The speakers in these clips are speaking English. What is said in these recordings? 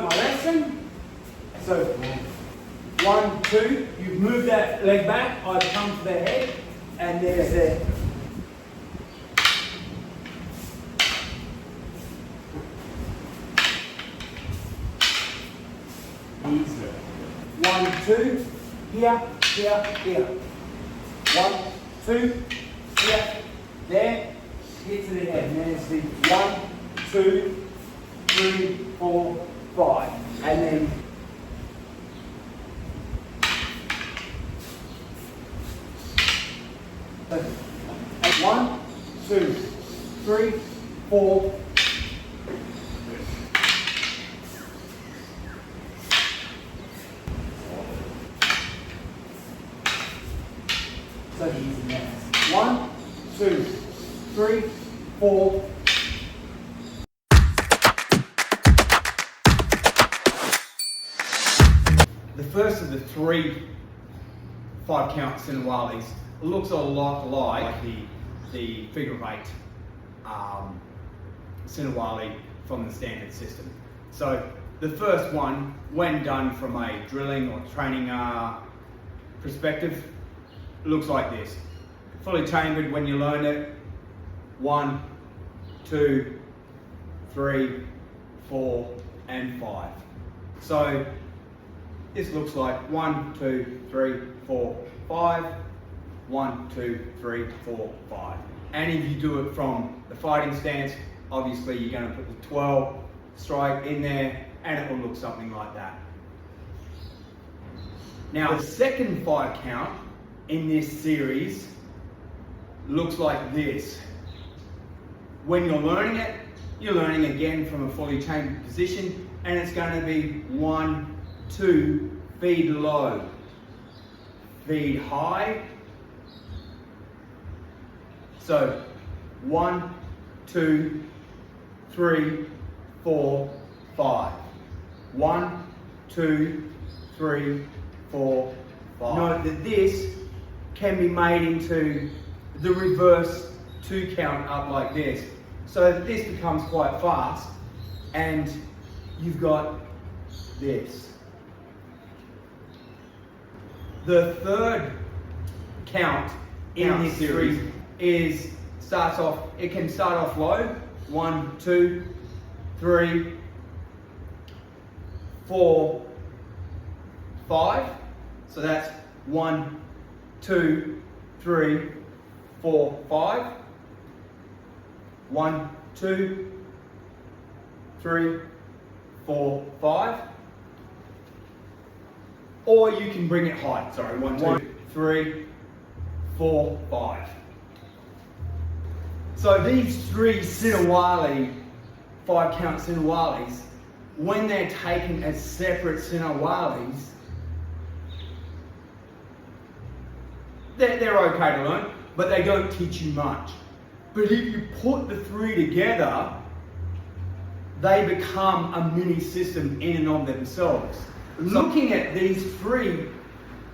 learnt my lesson. So 1, 2, you've moved that leg back, I've come to the head, and there's there. Easy. 1, 2, here, here, here. 1, 2, here, there, hit to the head. And there's the 1, 2, 3, 4, 5. And then so, 1, 2, 3, 4. So easy next. 1, 2, 3, 4. The first of the 3 5-count Sinawalis looks a lot like the figure of 8 Sinawali from the standard system. So the first one, when done from a drilling or training perspective, looks like this. Fully chambered when you learn it. 1, 2, 3, 4, and 5. So this looks like 1, 2, 3, 4, 5. 1, 2, 3, 4, 5. And if you do it from the fighting stance, obviously you're going to put the 12 strike in there, and it will look something like that. Now the second 5-count in this series looks like this. When you're learning it, you're learning again from a fully chambered position, and it's going to be 1, 2, feed low, feed high. So 1, 2, 3, 4, 5. 1, 2, 3, 4, 5. Note that this can be made into the reverse 2-count up like this. So that this becomes quite fast, and you've got this. The third count in this series it can start off low. 1, 2, 3, 4, 5. So that's 1, 2, 3, 4, 5. 1, 2, 3, 4, 5. Or you can bring it high. Sorry, 1, 2, 3, 4, 5. So these 3 Sinawali, 5-count Sinawalis, when they're taken as separate Sinawalis, they're okay to learn, but they don't teach you much. But if you put the 3 together, they become a mini system in and of themselves. Looking at these 3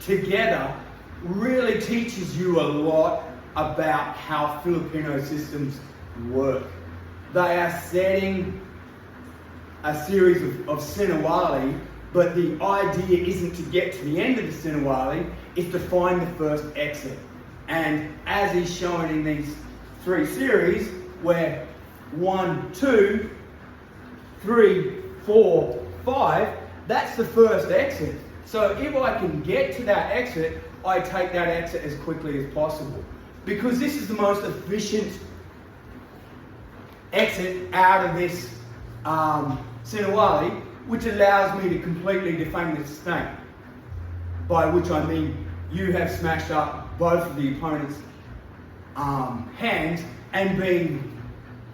together really teaches you a lot about how Filipino systems work. They are setting a series of Sinawali, but the idea isn't to get to the end of the Sinawali, it's to find the first exit. And as is shown in these 3 series, where 1, 2, 3, 4, 5, that's the first exit. So if I can get to that exit, I take that exit as quickly as possible. Because this is the most efficient exit out of this Sinawali, which allows me to completely defang the snake. By which I mean you have smashed up both of the opponent's hands and been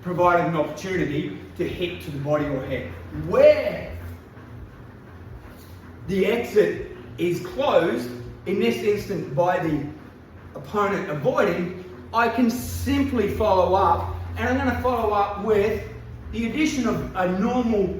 provided an opportunity to hit to the body or head. Where the exit is closed, in this instance by the opponent avoiding, I can simply follow up, and I'm going to follow up with the addition of a normal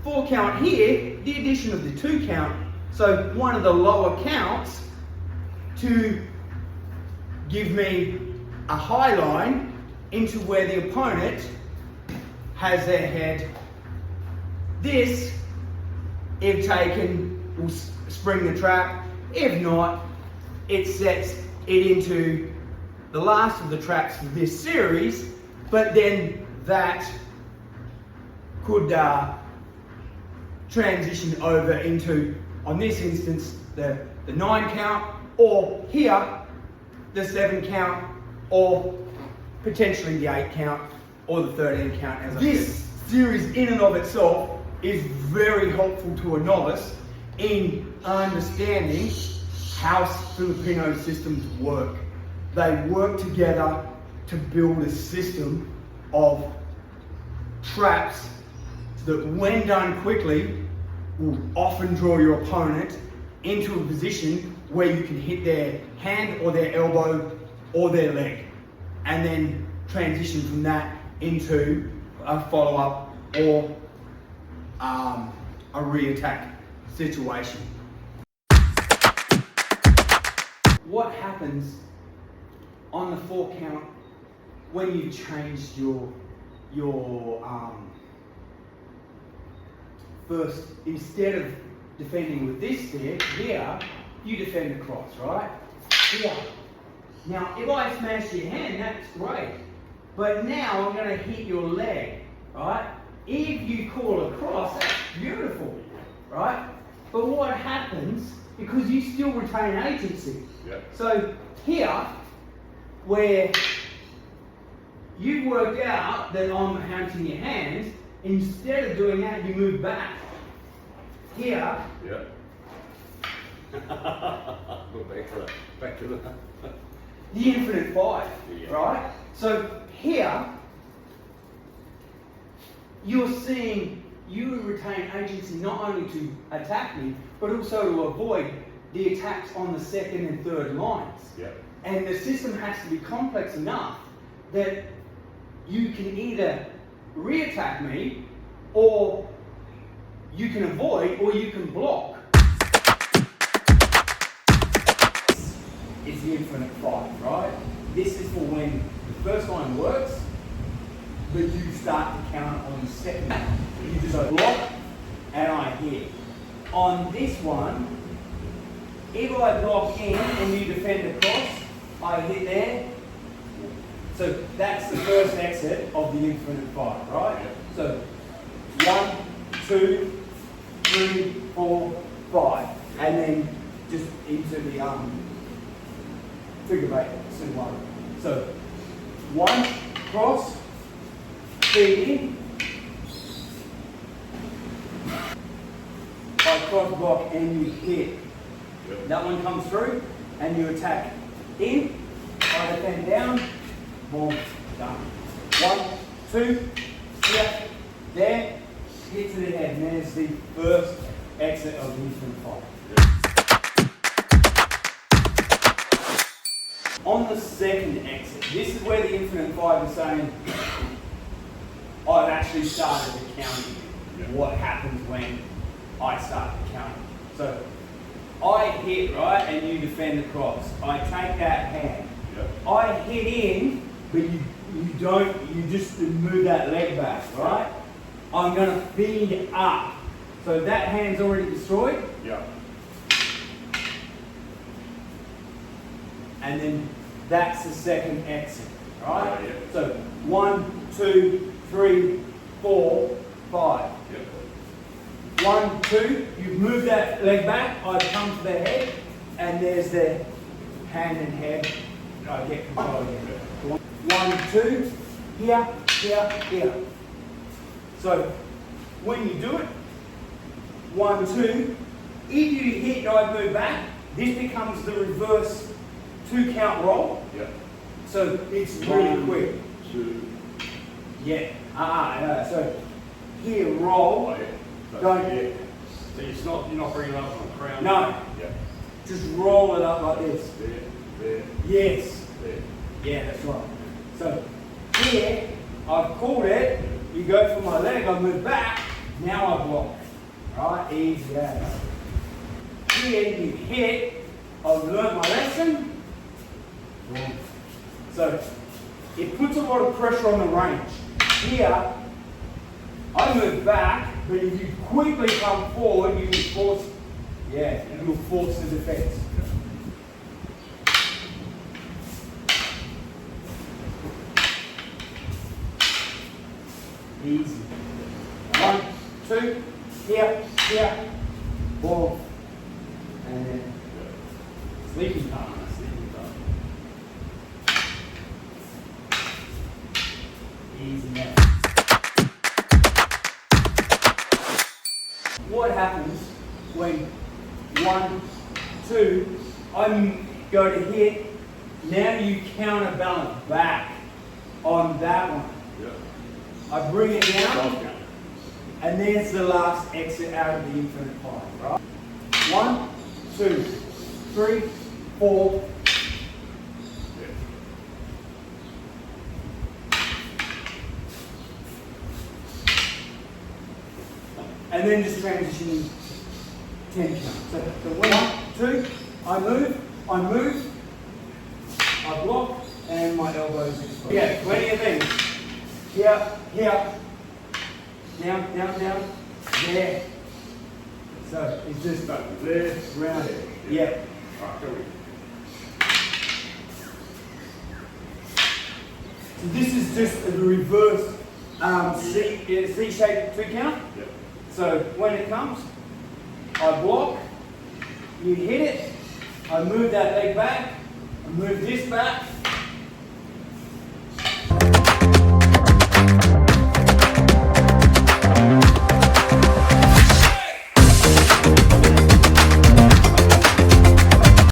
4-count here, the addition of the 2-count, so one of the lower counts, to give me a high line into where the opponent has their head This, if taken, will spring the trap. If not, it sets it into the last of the traps for this series, but then that could transition over into, on this instance, the 9 count, or here, the 7 count, or potentially the 8 count, or the 13 count. As this series in and of itself is very helpful to a novice in understanding how Filipino systems work. They work together to build a system of traps that, when done quickly, will often draw your opponent into a position where you can hit their hand or their elbow or their leg, and then transition from that into a follow-up or a re-attack situation. What happens on the 4 count when you've changed your first, instead of defending with this here, you defend across, right? Here. Now, if I smash your hand, that's great. But now I'm going to hit your leg, right? If you call across, that's beautiful, right? But what happens, because you still retain agency. Yep. So here, where you've worked out that I'm hunting your hands, instead of doing that, you move back. Here. Yep. Go back to that. The infinite 5, yeah. Right? So here, you're seeing you retain agency not only to attack me, but also to avoid the attacks on the 2nd and 3rd lines. Yep. And the system has to be complex enough that you can either re-attack me, or you can avoid, or you can block. It's the infinite 5, right? This is for when the first line works, but you start to count on the 2nd. You just block, and I hit. On this one, if I block in and you defend across, I hit there. So that's the first exit of the infinite 5, right? So 1, 2, 3, 4, 5, and then just into the figure 8, Sinawali. So 1, cross, feed in. I cross block and you hit. Yep. That one comes through and you attack in. I defend down. Boom. Done. 1, 2, here, there, hit to the head. And there's the first exit of the infinite 5. Yep. On the 2nd exit, this is where the infinite 5 is saying, I've actually started the counting. Yep. What happens when I start the counting? So I hit, right, and you defend across. I take that hand. Yep. I hit in, but you just move that leg back, right? I'm going to feed up. So that hand's already destroyed. Yeah. And then that's the 2nd exit, right? Yeah. So 1, 2, 3, 4, 5. Yep. 1, 2, you've moved that leg back, I come to the head, and there's the hand and head. I get control again. 1, 2, here, here, here. So when you do it, 1, 2, if you hit and I move back, this becomes the reverse 2 count roll. Yep. So it's really quick. 2. Yeah. So here, roll. Oh, yeah. Don't. Yeah. So it's not, you're not bringing it up on the crown? No. Yeah. Just roll it up like this. There. Yes. There. Yeah, that's right. So here, I've caught it. You go for my leg, I move back. Now I block. Right? Easy as. Here you hit. I've learnt my lesson. So it puts a lot of pressure on the range. Here, I move back But if you quickly come forward, you can force, yeah, you'll force the defense. Easy. 1, 2, here, ball, and then sleeping time. Easy now. What happens when 1, 2, I go to hit, now you counterbalance back on that one. Yeah. I bring it down, Self-count. and there's the last exit out of the infinite five, right? 1, 2, 3, 4. Yeah. And then just transition 10 count. So 1, 2, I move, I block, and my elbows exposed. Yeah, plenty of things. Here, down, there. So it's just There. round. There. Yeah. Alright, go with So this is just the reverse C-shaped 2 count. Yeah. So when it comes, I block, you hit it, I move that leg back, I move this back,